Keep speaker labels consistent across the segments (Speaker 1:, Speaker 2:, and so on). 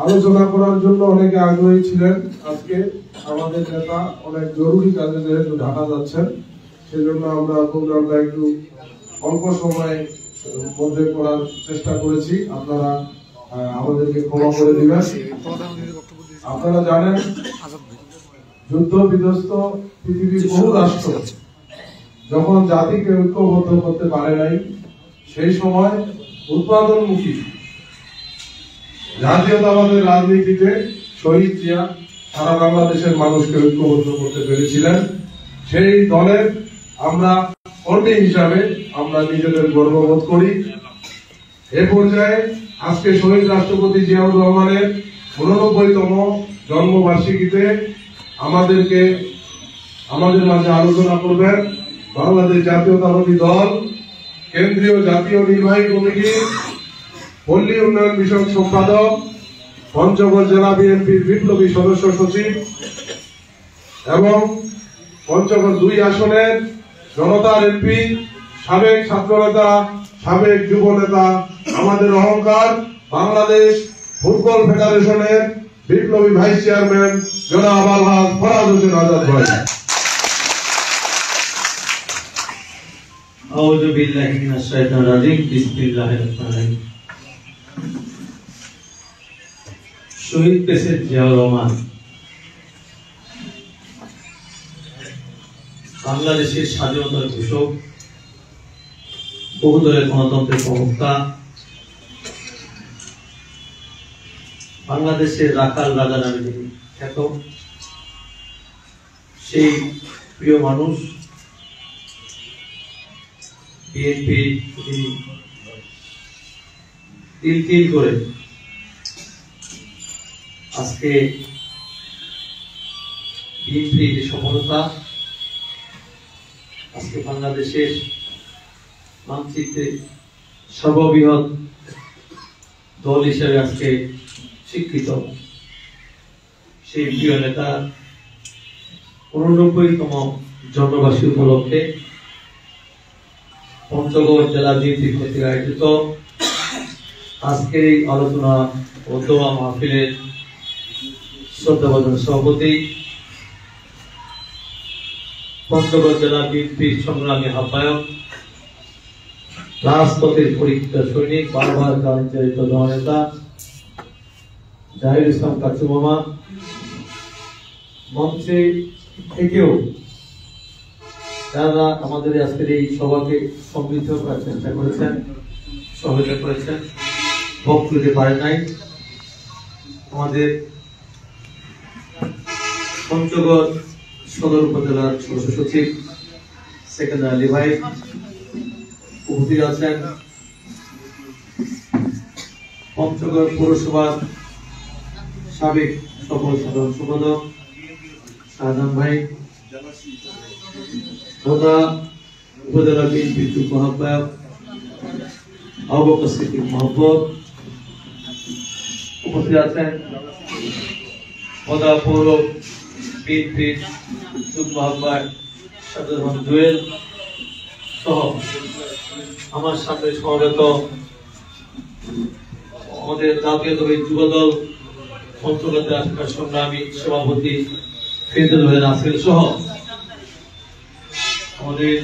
Speaker 1: আলোচনা করার জন্য অনেকে আগ্রহী ছিলেন। আজকে আমাদের নেতা অনেক জরুরি কাজে যেহেতু ঢাকা যাচ্ছেন, সেজন্য আমরা প্রোগ্রামটা একটু অল্প সময়ের মধ্যে করার চেষ্টা করেছি। আপনারা আমাদেরকে ক্ষমা করে দিবেন। আপনারা জানেন, যুদ্ধ বিধ্বস্ত পৃথিবীর বহু রাষ্ট্র যখন জাতিকে ঐক্যবদ্ধ করতে পারে নাই, সেই সময় উৎপাদনমুখী জাতীয়তাবাদের রাজনীতিতে শহীদ জিয়া সারা বাংলাদেশের মানুষকে ঐক্যবদ্ধ করতে পেরেছিলেন। সেই দলের আমরা কর্মী হিসাবে আমরা নিজেদের গর্ববোধ করি। এ পর্যায়ে আজকে শহীদ রাষ্ট্রপতি জিয়াউর রহমানের 89তম জন্মবার্ষিকীতে আমাদের মাঝে আলোচনা করবেন বাংলাদেশ জাতীয়তাবাদী দল কেন্দ্রীয় জাতীয় নির্বাহী কমিটির পল্লী উন্নয়ন বিষয়ক সম্পাদক, পঞ্চগড় জেলা বিএনপির বিপ্লবী সদস্য সচিব এবং পঞ্চগড় 2 আসনের জনতার এমপি, সাবেক ছাত্রনেতা, সাবেক যুব নেতা, আমাদের অহংকার বাংলাদেশ ফুটবল ফেডারেশনের বিপ্লবী ভাইস চেয়ারম্যান জনাব আলহাজ ফরাজ হোসেন আজাদ ভাই।
Speaker 2: আউযু বিল্লাহি মিনাশ শাইতানির রাজিম। বিসমিল্লাহির রহমানির রহিম। শহীদ প্রেসিডেন্ট জিয়াউর রহমান বাংলাদেশের স্বাধীনতার ঘোষক, বহুদলের গণতন্ত্রের প্রবক্তা, বাংলাদেশের রাখাল রাজা নামে যিনি খ্যাত, সেই প্রিয় মানুষ বিএনপি তিল তিল করে আজকে বিএনপি যে সফলতা, আজকে বাংলাদেশের মানচিত্রে সর্ববৃহৎ দল হিসেবে আজকে স্বীকৃত, সেই প্রিয় নেতা 89তম জন্মবার্ষিকী উপলক্ষে পঞ্চগড় জেলা বিএনপি কর্তৃক আয়োজিত আজকের এই আলোচনা ও দোয়া মাহফিলের শ্রদ্ধাভাজন সভাপতি, পঞ্চগড় জেলা বিএনপির সংগ্রামী আহ্বায়ক, রাজপথের পরীক্ষিত সৈনিক, বারবার কার্যরিত দলনেতা জাহির ইসলাম কাচু মামা, মঞ্চে থেকেও যারা আমাদের আজকের এই সভাকে সমৃদ্ধ করার চেষ্টা করেছেন, সহযোগিতা করেছেন, বক্তব্য দিতে পারেন নাই, আমাদের পঞ্চগড় সদর উপজেলার সদস্য সচিব সেকেন্ডার আলী ভাই উপস্থিত আছেন, পঞ্চগড় পৌরসভার সাবেক সফল সাধারণ সম্পাদক শাহজাহান ভাই, ঢাকা উপজেলা বিএনপির যুগ্ম আহ্বায়ক আবু বকর সিদ্দিক মাহবুব, উপস্থিত আছেন ঢাকা পৌর বিএনপির যুগ্ম আহ্বায়ক শাহজাহান জুয়েল সহ আমার সামনে সমবেত আমাদের জাতীয়তাবাদী যুবদল পঞ্চগড় জেলা সংগ্রামী সভাপতি ফেরদৌস হোসেন নাসির সহ আমাদের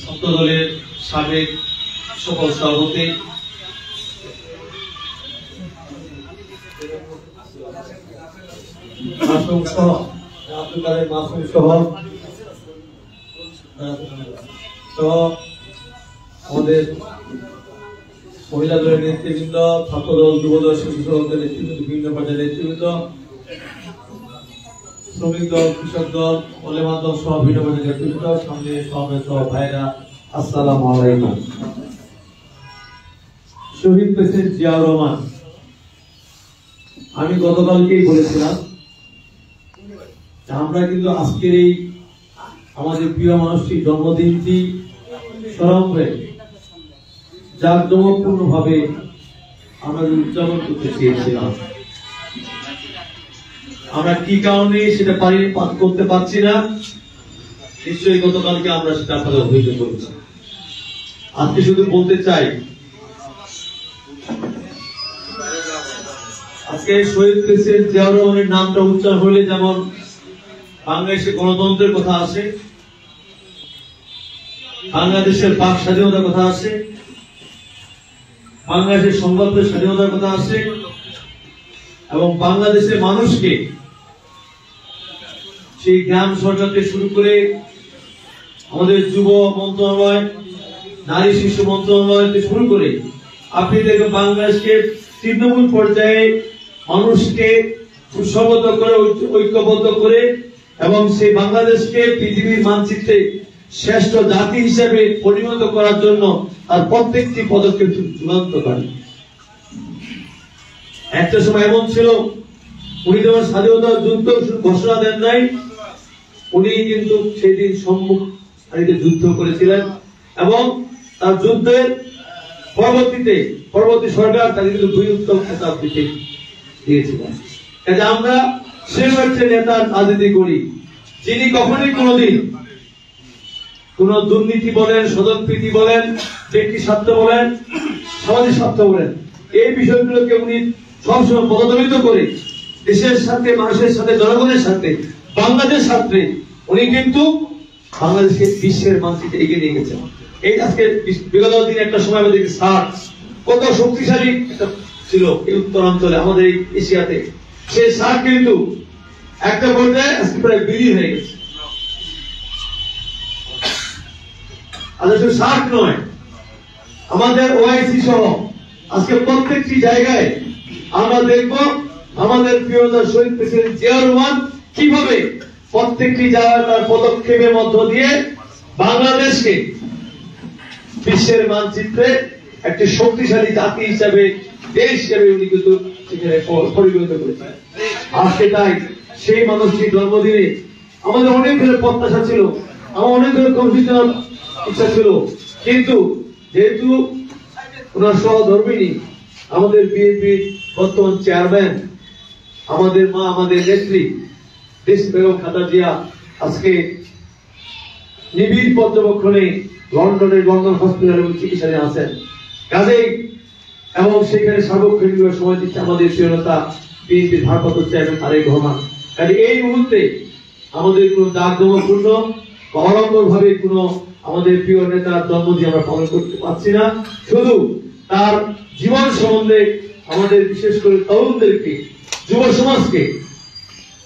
Speaker 2: ছাত্র দলের সাবেক সকল সভাপতি, মাসুম সহ আব্দুল কাদের মাসুম সহ আমাদের মহিলা দলের নেতৃবৃন্দ, ছাত্র দল, যুবদল, শিশু দলের নেতৃবৃন্দ, বিভিন্ন পর্যায়ের নেতৃবৃন্দ, শ্রমিক দল, কৃষক দল, ওলেমা দল সহ বিভিন্ন পর্যায়ের নেতৃবৃন্দ, সামনে সমবেত ভাইরা, আসসালামু আলাইকুম। শহীদ প্রেসিডেন্ট জিয়াউর রহমান, আমি গতকালকেই বলেছিলাম আমরা কিন্তু আজকের এই আমাদের প্রিয় মানুষটির জন্মদিনটি সরম্ভে জাঁকজমকপূর্ণ ভাবে আমরা উদযাপন করতে চেয়েছিলাম। আমরা কি কারণে সেটা করতে পারছি না, নিশ্চয়ই গতকালকে আমরা সেটা আপনাদের অভিযোগ করেছি। আজকে শুধু বলতে চাই আজকে শহীদ প্রেসিডেন্ট জিয়াউর রহমানের নামটা উচ্চারণ হলে যেমন বাংলাদেশে গণতন্ত্রের কথা আসে, বাংলাদেশের বাক স্বাধীনতার কথা আসে, বাংলাদেশের সংবাদের স্বাধীনতার কথা আসে, এবং বাংলাদেশের মানুষকে সেই গ্রাম সরকার থেকে শুরু করে আমাদের যুব মন্ত্রণালয়, নারী শিশু মন্ত্রণালয় থেকে শুরু করে আপনি দেখবেন বাংলাদেশকে তৃণমূল পর্যায়ে মানুষকে সুসংগত করে, ঐক্যবদ্ধ করে এবং সেই বাংলাদেশকে পৃথিবীর মানচিত্রে শ্রেষ্ঠ জাতি হিসেবে পরিণত করার জন্য তার প্রত্যেকটি পদক্ষেপ যুগান্তকারী। একটা সময় এমন ছিল, উনি যখন স্বাধীনতা যুদ্ধ ঘোষণা দেন নাই, উনি কিন্তু সেদিন সম্মুখ সারিতে যুদ্ধ করেছিলেন এবং তার যুদ্ধের পরবর্তী সরকার তাকে কিন্তু দুই উত্তম খেতাব দিয়েছিলেন। কাজে আমরা সেরকম একটা নেতার রাজনীতি করি যিনি কখনোই কোনোদিন কোন দুর্নীতি বলেন, স্বজনপ্রীতি বলেন, ব্যক্তি স্বার্থ বলেন, সামাজিক স্বার্থ বলেন, এই বিষয়গুলোকে উনি সবসময় পদদলিত করে দেশের সাথে, মানুষের সাথে, জনগণের সাথে, বাংলাদেশের সাথে উনি কিন্তু বাংলাদেশকে বিশ্বের মানচিত্রে এগিয়ে নিয়ে গেছেন। এই আজকে বিগত দিন একটা সময় আমাদের সার্ক কত শক্তিশালী ছিল এই উত্তরাঞ্চলে, আমাদের এই এশিয়াতে, সেই সার্ক কিন্তু একটা পর্যায়ে আজকে প্রায় বিলীন হয়ে গেছে। শুধু সার্ক নয়, আমাদের ওআইসি সহ আজকে প্রত্যেকটি জায়গায় আমরা দেখব আমাদের প্রিয় শহীদ প্রেসিডেন্ট জিয়াউর রহমান কিভাবে প্রত্যেকটি জায়গায় তার পদক্ষেপের মধ্য দিয়ে বাংলাদেশকে বিশ্বের মানচিত্রে একটি শক্তিশালী জাতি হিসাবে, দেশ হিসাবে উনি কিন্তু সেখানে পরিগণিত করেছেন। আজকে তাই সেই মানুষটির জন্মদিনে আমাদের অনেক ধরনের প্রত্যাশা ছিল, আমার অনেক ধরনের কনফিউশন ইচ্ছা ছিল, কিন্তু যেহেতু ওনার সহধর্মিনী আমাদের বিএনপির বর্তমান চেয়ারম্যান, আমাদের মা, আমাদের নেত্রী দেশ বেগম খালেদা জিয়া আজকে নিবিড় পর্যবেক্ষণে লন্ডন হসপিটালে চিকিৎসাধীন আছেন, কাজেই এবং সেখানে সার্বক্ষণিক সময় দিচ্ছে আমাদের প্রিয়তা বিএনপির ভারপ্রাপ্ত চেয়ারম্যান তারেক রহমান। কাজে এই মুহূর্তে আমাদের কোন জাঁকজমকপূর্ণ বা অড়ম্বর ভাবে কোন আমাদের প্রিয় নেতার জন্মদিন আমরা পালন করতে পারছি না। শুধু তার জীবন সম্বন্ধে আমাদের বিশেষ করে তরুণদেরকে, যুব সমাজকে,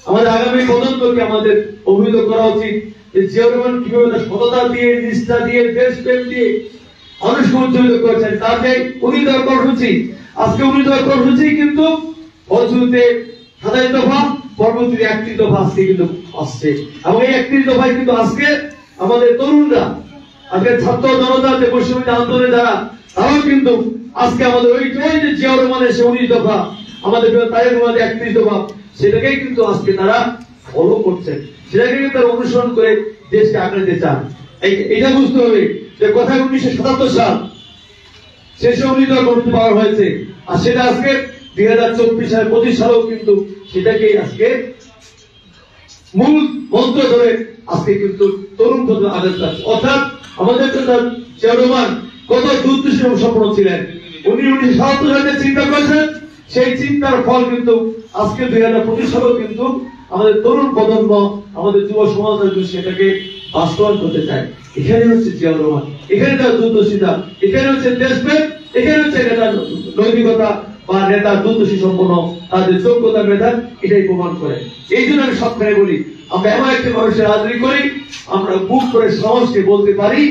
Speaker 2: আমাদের আগামী প্রজন্মকে আমাদের অভিহিত করা উচিত যে জিয়াউর রহমান কিভাবে তার সততা দিয়ে, নিষ্ঠা দিয়ে, দেশপ্রেম দিয়ে মানুষকে উজ্জীবিত করেছেন। তাতে উনি দেওয়ার কর্মসূচি, আজকে উনি দেওয়ার কর্মসূচি কিন্তু ফলশ্রুতিতে 27 দফা, পরবর্তীতে 31 দফা আজকে কিন্তু আসছে, এবং এই 31 দফায় কিন্তু আজকে আমাদের তরুণরা, আজকে ছাত্র জনতা যে বৈষম্য আন্দোলনে যারা, তারাও কিন্তু আজকে আমাদের ওই যে জিয়াউর রহমানের সে 19 দফা, আমাদের তারেক রহমানের 31 দফা, সেটাকেই কিন্তু আজকে তারা ফলো করছেন, সেটাকে কিন্তু তারা অনুসরণ করে দেশকে আগাতে চান। এটা বুঝতে হবে যে কোথায় 1977 সাল শেষে 19 দফা করতে পাওয়া হয়েছে, আর সেটা আজকে 2024 সালে 25 সালেও কিন্তু সেটাকেই আজকে মূল মন্ত্র ধরে আজকে কিন্তু তরুণ প্রজন্ম আগে যাচ্ছে। অর্থাৎ আমাদের জিয়াউর রহমান কত দূরদৃষ্টি সম্পন্ন ছিলেন, উনি 1977 সালে চিন্তা করেছেন, সেই চিন্তার ফল কিন্তু আজকে 2025 সালেও কিন্তু আমাদের তরুণ প্রজন্ম, আমাদের যুব সমাজ সেটাকে বাস্তবায়ন করতে চায়। এখানে হচ্ছে জিয়াউর রহমান, এখানে তার দূরদর্শিতা, এখানে হচ্ছে দেশপ্রেম, এখানে হচ্ছে নেতার নৈতিকতা বা নেতার দূরদর্শী সম্পন্ন তাদের যোগ্যতা মেধা, এটাই প্রমাণ করে। এই জন্য আমি সবখানে বলি, আমরা এমন একটি মানুষের রাজনীতি করি, আমরা বুক করে সাহসকে বলতে পারি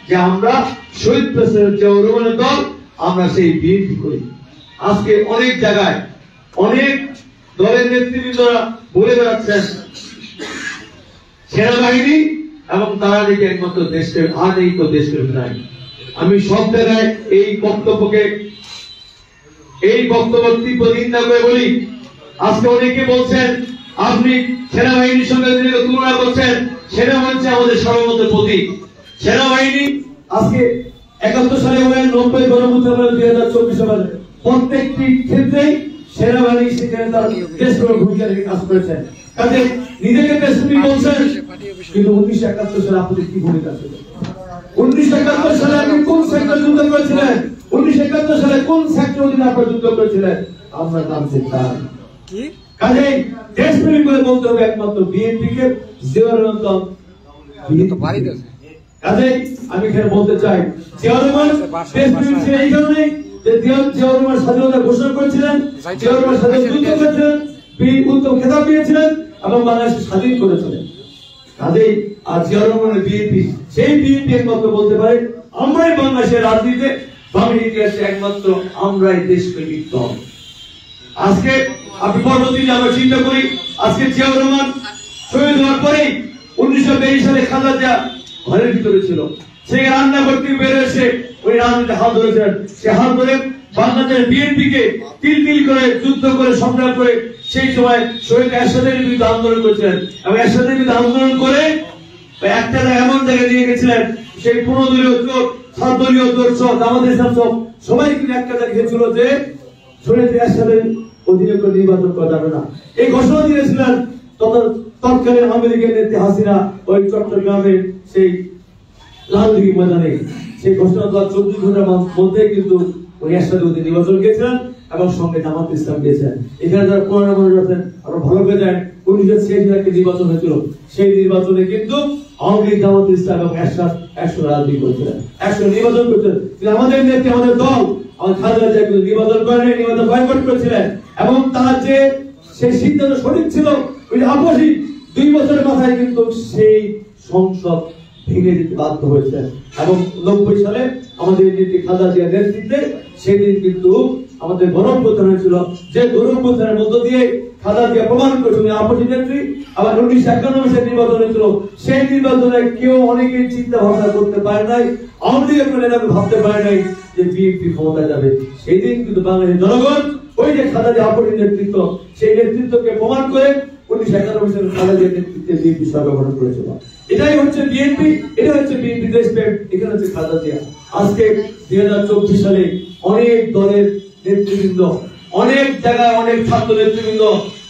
Speaker 2: যে আমরা শহীদ প্রেসিডেন্ট জিয়াউর রহমানের দল, আমরা সেই বিএনপি করি। আজকে অনেক জায়গায় অনেক দলের নেতৃবৃন্দরা বলে বেড়াচ্ছেন সেনাবাহিনী এবং তারা নাকি একমাত্র দেশকে, আর এই তো দেশকে নাই। আমি সব জায়গায় এই বক্তব্য তীব্র নিন্দা করে বলি। আজকে অনেকে বলছেন আপনি সেনাবাহিনীর সঙ্গে তুলনা করছেন, সেনাবাহিনী আমাদের সর্বমত প্রতীক। সেনাবাহিনী আজকে 71 সালে বলেন, 90 গণভুত্থান বলেন, 2024 সালে প্রত্যেকটি ক্ষেত্রেই সেনাবাহিনী সেখানে তার দেশপ্রেমের ভূমিকা রেখে কাজ করেছেন। কাজে নিজেকে দেশপ্রেমী বলছেন, কিন্তু 1971 সালে আপনাদের কি ভূমিকা ছিল? 1971 সালে আপনি কোন সেক্টর যুদ্ধ করেছিলেন? 1971 সালে কোন সেক্টর অধীনে আপনারা যুদ্ধ করেছিলেন? আমরা জানতে চাই। কাজেই দেশপ্রেমিক বলে বলতে হবে একমাত্র বিএনপি কে, জিয়াউর রহমান। কাজেই আমি এখানে বলতে চাই, জিয়াউর রহমান দেশপ্রেমিক ছিলেন এই কারণেই যে জিয়াউর রহমান স্বাধীনতা ঘোষণা করেছিলেন, জিয়াউর রহমান স্বাধীনতা যুদ্ধ করেছিলেন, উত্তম খেতাব দিয়েছিলেন এবং বাংলাদেশ স্বাধীন করেছিলেন। কাজেই আর জিয়াউর রহমানের বিএনপি, সেই বিএনপি একমাত্র বলতে পারে আমরাই বাংলাদেশের রাজনীতিতে, বাংলার ইতিহাসে একমাত্র আমরাই দেশপ্রেমিক দল। আজকে আপনি পরবর্তীতে আমরা চিন্তা করি, আজকে জিয়াউর রহমান শহীদ হওয়ার পরেই 1923 সালে খালেদা জিয়া ঘরের ভিতরে ছিল, সে রান্না করতে বের এসে ওই রাজনীতি হাত ধরেছিলেন। সে হাত ধরে বাংলাদেশ বিএনপি কে তিল তিল করে যুদ্ধ করে সংগ্রাম করে সেই সময় শহীদ এরশাদের বিরুদ্ধে আন্দোলন করেছিলেন এবং এরশাদের বিরুদ্ধে আন্দোলন করে একটা এমন জায়গায় নিয়ে গেছিলেন, সেই 15 দলীয় জোট, 7 দলীয় জোট সহ আমাদের সবাই কিন্তু একটা জায়গায় গেছিল যে শহীদ এরশাদের অধীনে করে নির্বাচন করা যাবে না। এই ঘোষণা দিয়েছিলেন তৎকালীন আওয়ামী লীগের নেত্রী হাসিনা ওই চট্টগ্রামের সেই লালদিঘি ময়দানে। সেই ঘোষণা দেওয়ার 24 ঘন্টার মধ্যে কিন্তু উনি এরশাদের অধীনে নির্বাচন গিয়েছিলেন এবং সঙ্গে জামাত ইসলাম গিয়েছেন। এখানে যারা পুরানো মানুষ আছেন আরো ভালো করে জানেন, 1986 সালে নির্বাচন হয়েছিল, সেই নির্বাচনে কিন্তু আওয়ামী লীগ, জামাত ইসলাম এবং এরশাদ 100 রাজনীতি করেছিলেন, 100 নির্বাচন করেছিলেন। আমাদের নেত্রী, আমাদের দল, আমাদের খালেদা জিয়া কিন্তু নির্বাচন করেন, নির্বাচন বয়কট করেছিলেন এবং তার যে সেই সিদ্ধান্ত সঠিক ছিল, ওই আপসী 2 বছরের মাথায় কিন্তু সেই সংসদ ভেঙে দিতে বাধ্য হয়েছে এবং 90 সালে আমাদের নেত্রী খালেদা জিয়ার নেতৃত্বে সেদিন কিন্তু আমাদের গণঅভ্যুত্থান হয়েছিল, যে গণঅভ্যুত্থানের মধ্য দিয়ে খালেদা জিয়া প্রমাণ করেছিল আপসী নেত্রী। আবার 1991 সালে নির্বাচন হয়েছিল, সেই নির্বাচনে কেউ অনেকেই চিন্তা ভাবনা করতে পারে নাই, আওয়ামী লীগের নেতারা ভাবতে পারে নাই যে বিএনপি ক্ষমতায় যাবে। সেই দিন কিন্তু বাংলাদেশের জনগণ ওই যে খালেদা জিয়া আপসী নেতৃত্ব, সেই নেতৃত্বকে প্রমাণ করে 1991 সালে খালেদা জিয়ার নেতৃত্বে বিএনপি সরকার গঠন করেছিল। এটাই হচ্ছে বিএনপি, এটা হচ্ছে বিএনপি দেশপ্রেম, এখানে হচ্ছে খালেদা জিয়া। আজকে 2024 সালে অনেক দলের নেতৃবৃন্দ, অনেক জায়গায় অনেক ছাত্র নেতৃবৃন্দ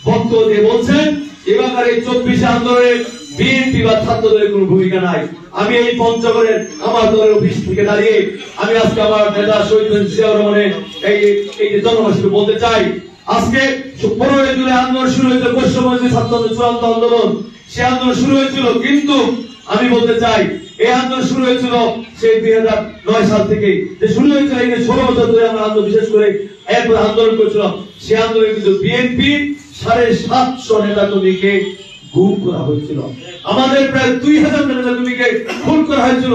Speaker 2: বক্তব্য দিয়ে বলছেন এবার এই 24 আন্দোলনে বিএনপি বা ছাত্রদের কোনো ভূমিকা নাই। আমি এই পঞ্চগড়ের আমার দলের অফিস থেকে দাঁড়িয়ে আমি আজকে আমার নেতা শহীদ জিয়াউর রহমানের এই যে জন্মবার্ষিকী বলতে চাই, আজকে 15 জুলাই আন্দোলন শুরু হয়েছিল, পশ্চিমবঙ্গের ছাত্রদের চূড়ান্ত আন্দোলন, সে আন্দোলন শুরু হয়েছিল, কিন্তু আমি বলতে চাই এই আন্দোলন শুরু হয়েছিল সেই 2009 সাল থেকে, যে শুরু হয়েছিল এই 16 বছর ধরে আমরা আন্দোলন বিশেষ করে এরপর আন্দোলন করেছিলাম। সে আন্দোলনে কিন্তু বিএনপি 750 নেতা কর্মীকে গুম করা হয়েছিল, আমাদের প্রায় 2000 নেতা কর্মীকে খুন করা হয়েছিল,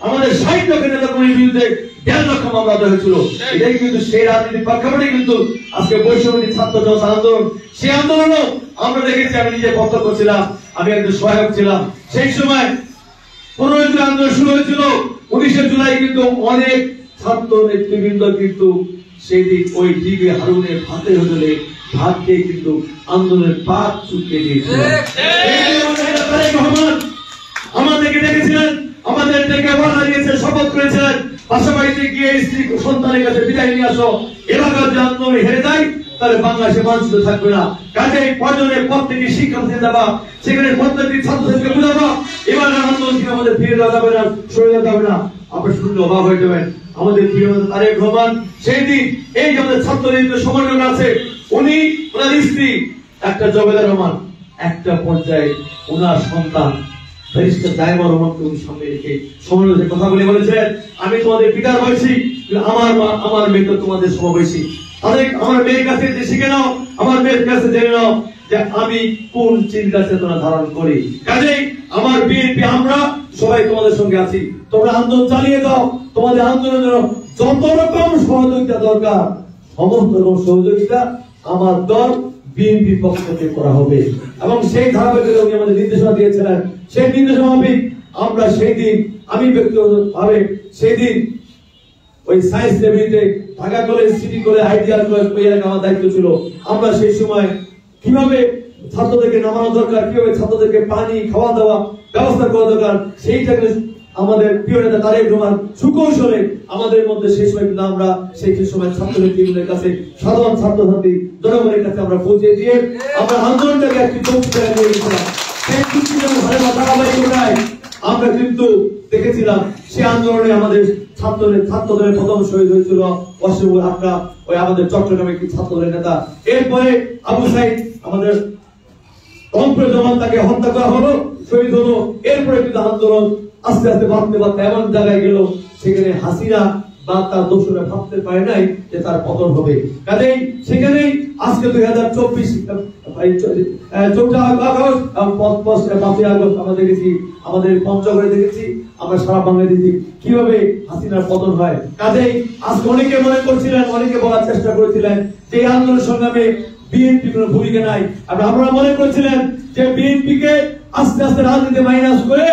Speaker 2: আমাদের 60 লক্ষ নেতা কর্মীর বিরুদ্ধে 1.5 লক্ষ মামলা দেওয়া হয়েছিল। এটাই কিন্তু সেই রাজনীতির প্রেক্ষাপটে কিন্তু আজকে বৈষম্যবিরোধী ছাত্র জনতা আন্দোলন, সেই আন্দোলনও আমরা দেখেছি। আমি নিজে বক্তব্য ছিলাম, আমি একজন সহায়ক ছিলাম। সেই সময় 15 জুলাই আন্দোলন শুরু হয়েছিল, 19 জুলাই কিন্তু অনেক ছাত্র নেতৃবৃন্দ কিন্তু সেই দিন ওই ডিবি হারুনের ভাতে হোটেলে ভাত খেয়ে কিন্তু আন্দোলনের পাত চুকিয়ে দিয়েছিল। আমাদেরকে দেখেছিলেন, আমাদের থেকে ওয়াদা দিয়েছেন, শপথ করেছিলেন, বাসাবাড়িতে গিয়ে স্ত্রী সন্তানের কাছে বিদায় নিয়ে আসো, এলাকার যে আন্দোলন হেরে যায় তাহলে বাংলাদেশে মানুষ থাকবে না। কাজেই প্রয়োজনে প্রত্যেকটি শিক্ষা দিয়ে দেওয়া, সেখানে প্রত্যেকটি ছাত্রছাত্রীকে বোঝাবো এবার আন্দোলনকে আমাদের ফিরে দেওয়া যাবে না, সরে দেওয়া যাবে না। আপনার শুনলে অবাক হয়ে যাবেন, আমাদের প্রিয় তারেক রহমান সেই দিন এই যে আমাদের ছাত্রদের সমন্বয় আছে, উনি ওনার স্ত্রী একটা জবেদা রহমান, একটা পর্যায়ে ওনার সন্তান ব্যারিস্টার জায়েমা রহমানকে উনি সামনে রেখে সমন্বয়ের কথা বলে বলেছিলেন, আমি তোমাদের পিতার বয়সী, আমার মেয়ে তো তোমাদের সমবয়সী, তাদের আমার মেয়ের কাছে যে শিখে নাও, আমার মেয়ের কাছে জেনে নাও যে আমি কোন চিন্তা চেতনা ধারণ করি। কাজেই আমার বিএনপি আমরা সবাই তোমাদের সঙ্গে আছি, তোমরা আন্দোলন চালিয়ে দাও, তোমাদের আন্দোলনের যত রকম সহযোগিতা দরকার সমস্ত রকম সহযোগিতা আমার দল বিএনপি পক্ষ থেকে করা হবে। এবং সেই ধারাবাহিকতা উনি আমাদের নির্দেশনা দিয়েছিলেন, সেই নির্দেশনা মাফিক আমরা সেই দিন, আমি ব্যক্তিগতভাবে সেই দিন ওই সায়েন্স ল্যাবরেটরিতে Dhaka college, city college, ideal college ওই এলাকা আমার দায়িত্ব ছিল। আমরা সেই সময় কিভাবে ছাত্রদেরকে নামানো দরকার, কিভাবে ছাত্রদেরকে পানি খাওয়া দাওয়া ব্যবস্থা করা দরকার, সেইটাকে আমাদের প্রিয় নেতা তারেক রহমান সুকৌশলে আমাদের মধ্যে সেই সময় কিন্তু আমরা সেই সময় ছাত্রদের কাছে, সাধারণ ছাত্রছাত্রী জনগণের কাছে আমরা পৌঁছে দিয়ে আমরা আন্দোলনটাকে একটি চৌকি জায়গায় নিয়ে গেছিলাম। সেই চুক্তি যেন ধারাবাহিকতায় আমরা কিন্তু দেখেছিলাম সে আন্দোলনে আমাদের ছাত্রদের প্রথম শহীদ হয়েছিল অসীমুল আমরা ওই আমাদের চট্টগ্রামের একটি ছাত্রদের নেতা। এরপরে আবু সাইদ আমাদের রংপুরে যখন তাকে হত্যা করা হলো, শহীদ হলো, এরপরে কিন্তু আন্দোলন আস্তে আস্তে বাড়তে বাড়তে এমন জায়গায় গেল সেখানে হাসিনা বা তার দোষরা ভাবতে পারে নাই যে তার পতন হবে। কাজেই সেখানেই আজকে 2024 আমরা দেখেছি, আমাদের পঞ্চগড়ে দেখেছি, আমরা সারা বাংলায় দেখি কিভাবে হাসিনার পতন হয়। কাজেই আজকে অনেকে মনে করছিলেন, অনেকে বলার চেষ্টা করেছিলেন যে এই আন্দোলন সংগ্রামে বিএনপি কোনো ভূমিকা নাই। আপনারা মনে করছিলেন যে বিএনপি কে আস্তে আস্তে রাজনীতি মাইনাস করে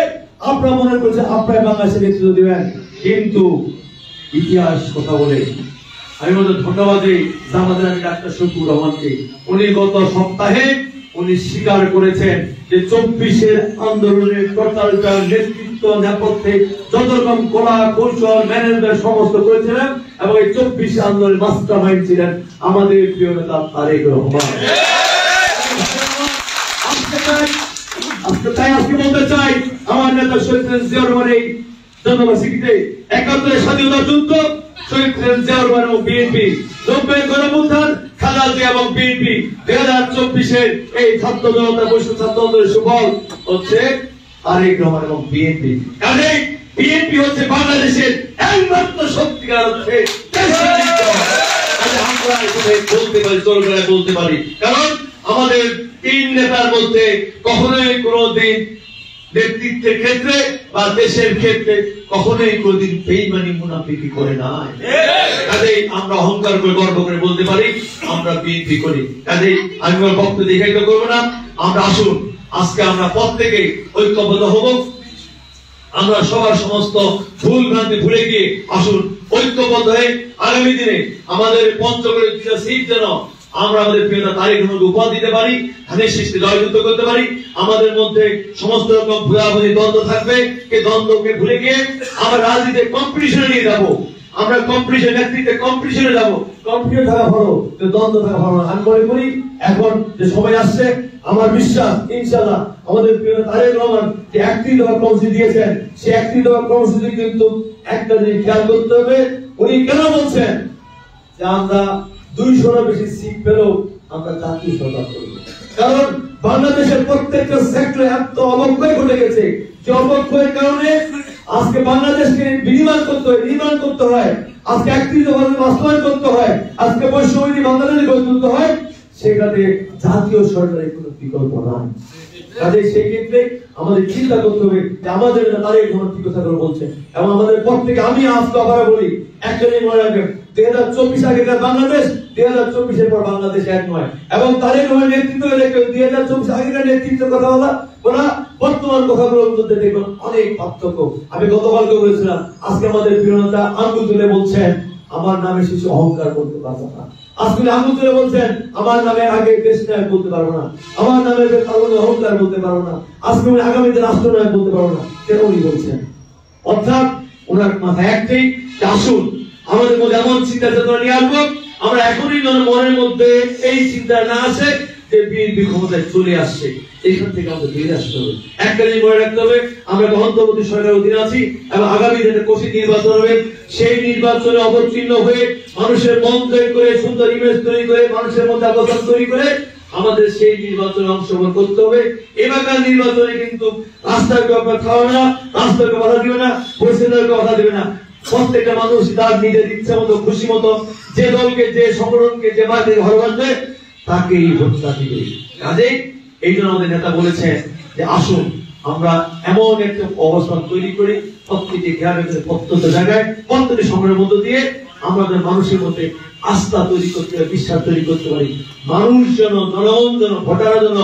Speaker 2: আপনারা মনে করছেন আপনারা বাংলাদেশে নেতৃত্ব দিবেন। কিন্তু ইতিহাস কথা বলে আমি বলতে ধন্যবাদ দিই জামাতের আমি ডাক্তার শফিকুর রহমানকে। উনি গত সপ্তাহে উনি স্বীকার করেছেন যে 24-এর আন্দোলনের কর্তারা নেতৃত্ব নেপথ্যে যত রকম কলা কৌশল ম্যানেজমেন্ট সমস্ত করেছিলেন এবং এই 24 আন্দোলনের মাস্টার মাইন্ড ছিলেন আমাদের প্রিয় নেতা তারেক রহমান। আজকে বলতে চাই আমার নেতা শহীদ জিয়াউর রহমানের জন্মবার্ষিকীতে 71-এর স্বাধীনতা যুদ্ধ শহীদ জিয়াউর রহমান এবং বিএনপি, 90-এর গণঅভ্যুত্থান খালেদা জিয়া এবং বিএনপি, 2024-এর এই ছাত্র জনতা বৈশ্বিক ছাত্র আন্দোলনের সুফল হচ্ছে তারেক রহমান এবং বিএনপি। কাজেই বিএনপি হচ্ছে বাংলাদেশের একমাত্র সত্যিকার হচ্ছে আমরা বলতে পারি, জোর করে বলতে পারি, কারণ আমাদের তিন নেতার মধ্যে কখনোই কোনদিন নেতৃত্বের ক্ষেত্রে বা দেশের ক্ষেত্রে কখনোই কোনদিন বেঈমানি মুনাফিকি করে নাই। কাজেই আমরা অহংকার করে গর্ব করে বলতে পারি আমরা বিএনপি করি। কাজেই আমি আমার বক্তব্য দীর্ঘায়িত করবো না। আমরা আসুন আজকে আমরা প্রত্যেকে ঐক্যবদ্ধ হব। আমরা সবার সমস্ত ভুল ভ্রান্তি ভুলে গিয়ে আসুন ঐক্যবদ্ধ হয়ে আগামী দিনে আমাদের পঞ্চগড়ের সিট যেন আমরা আমাদের প্রিয় তারেক রহমানকে উপহার দিতে পারি, ধানের শীষকে জয়যুক্ত করতে পারি। আমাদের মধ্যে সমস্ত রকম ভুয়াভুজি দ্বন্দ্ব থাকবে, এই দ্বন্দ্বকে ভুলে গিয়ে আমরা রাজনীতিতে কম্পিটিশনে নিয়ে যাবো। আমরা কম্পিটিশন নেতৃত্বে কম্পিটিশনে যাবো। কম্পিটিশন থাকা ভালো, দ্বন্দ্ব থাকা ভালো। আমি মনে করি এখন যে সময় আসছে, আমার বিশ্বাস ইনশাআল্লাহ আমাদের প্রিয় তারেক রহমান যে 31 দফা কর্মসূচি দিয়েছেন, সেই 31 দফা কর্মসূচি কিন্তু একটা জিনিস খেয়াল করতে হবে। উনি কেন বলছেন যে আমরা 200-এর বেশি সিট পেলেও আমরা জাতীয় সরকার করব? কারণ বাংলাদেশের প্রত্যেকটা সেক্টরে এত অবক্ষয় ঘটে গেছে যে অবক্ষয়ের কারণে আজকে বাংলাদেশকে নির্মাণ করতে হয়, আজকে 31 দফা বাস্তবায়ন করতে হয়, আজকে বৈষম্যবিরোধী বাংলাদেশ গড়ে তুলতে হয়। সেখানে জাতীয় সরকারের কোনো বিকল্প নাই। কাজেই সেই ক্ষেত্রে আমাদের চিন্তা করতে হবে যে আমাদের তারেক রহমান কি কথা বলছেন এবং আমাদের প্রত্যেকে, আমি আজকে আবার বলি একটা জিনিস মনে রাখবেন, 2024 আগেকার বাংলাদেশ 2024-এর পর বাংলাদেশ এক নয়। এবং তারেক রহমানের নেতৃত্বে দেখবে 2024 আগেকার নেতৃত্বের কথা বলা বর্তমান কথাগুলোর মধ্যে দেখবেন অনেক পার্থক্য। আমি গতকালকে বলেছিলাম, আজকে আমাদের প্রিয় নেতা আঙ্গুল তুলে বলছেন আমার নামে শিশু অহংকার করতে পারবো না। আজকে আঙ্গুল তুলে বলছেন আমার নামে আগে দেশ নায়ক বলতে পারবো না, আমার নামে অহংকার বলতে পারবো না, আজকে উনি আগামীতে রাষ্ট্রনায়ক বলতে পারবো না। কেন উনি বলছেন? অর্থাৎ ওনার মাথায় একটাই, আসুন আমাদের মধ্যে এমন চিন্তা চেতনা নিয়ে আসবো আমরা এখনই মনের মধ্যে এই চিন্তা না আসে যে বিএনপি ক্ষমতায় চলে আসছে, এইখান থেকে আমাদের বেরিয়ে আসতে হবে। একটা জিনিস মনে রাখতে হবে, আমরা অন্তর্বর্তী সরকারের অধীনে আছি এবং আগামী দিনে কঠিন নির্বাচন হবে। সেই নির্বাচনে অবতীর্ণ হয়ে মানুষের মন তৈরি করে, সুন্দর ইমেজ তৈরি করে, মানুষের মধ্যে অবস্থান তৈরি করে আমাদের সেই নির্বাচনে অংশগ্রহণ করতে হবে। এবারকার নির্বাচনে কিন্তু রাস্তার ব্যাপার খাওয়া না, রাস্তার কথা দিবে না, পরিষদের কথা দিবে না। প্রত্যেকটা মানুষ তার নিজের ইচ্ছা মতো, খুশি মতো যে দলকে, যে সংগঠনকে, যে মাঠে ভালোবাসবে তাকেই ভোটটা দিবে। কাজেই এই জন্য আমাদের নেতা বলেছেন যে আসুন আমরা এমন একটা অবস্থান তৈরি করি প্রত্যেকটি গ্রামে, প্রত্যেকটা জায়গায়, প্রত্যেকটি সংগ্রামের মধ্য দিয়ে আমাদের মানুষের মধ্যে আস্থা তৈরি করতে পারি, বিশ্বাস তৈরি করতে পারি। মানুষ যেন, জনগণ যেন, ভোটাররা যেন